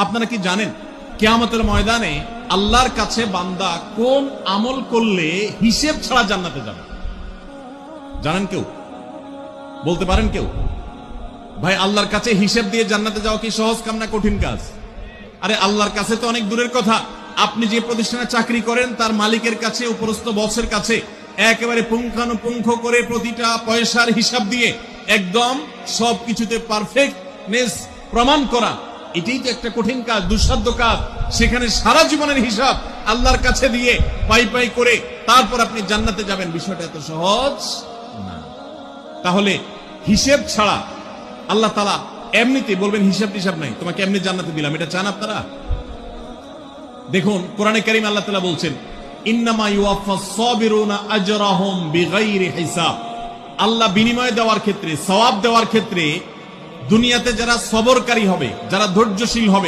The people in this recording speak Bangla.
আপনারা কি জানেন কিয়ামতের ময়দানে আল্লাহর কাছে বান্দা কোন আমল করলে হিসেব ছাড়া জান্নাতে যাবে? জানেন কেউ? বলতে পারেন কেউ? ভাই, আল্লাহর কাছে হিসেব দিয়ে জান্নাতে যাওয়া কি সহজ কাম না কঠিন কাজ? আরে আল্লাহর কাছে তো অনেক দূরের কথা। আপনি যে প্রতিষ্ঠানে চাকরি করেন তার মালিকের কাছে, উপরস্থ বসের কাছে একেবারে পুঙ্খানুপুঙ্খ করে প্রতিটা পয়সার হিসাব দিয়ে একদম সবকিছুতে পারফেক্টনেস প্রমাণ করা, এটাই তো একটা কঠিন কাজ, দুঃসাধ্য কাজ। সেখানে সারা জীবনের হিসাব আল্লাহর কাছে দিয়ে পাই পাই করে তারপর আপনি জান্নাতে যাবেন, বিষয়টা এত সহজ না। তাহলে হিসেব ছাড়া আল্লাহ তাআলা এমনিতে বলবেন হিসাব টিসাব নাই, তোমাকে এমনি জান্নাতে দিলাম, এটা চান আপনারা? দেখুন কোরআনে কারীম আল্লাহ তাআলা বলছেন, ইন্নামা ইউওয়াফাস সাবিরুনা আজরাহুম বিগাইরি হিসাব। আল্লাহ বিনিময় দেওয়ার ক্ষেত্রে, সওয়াব দেওয়ার ক্ষেত্রে দুনিয়াতে যারা সবরকারী হবে, যারা ধৈর্যশীল হবে,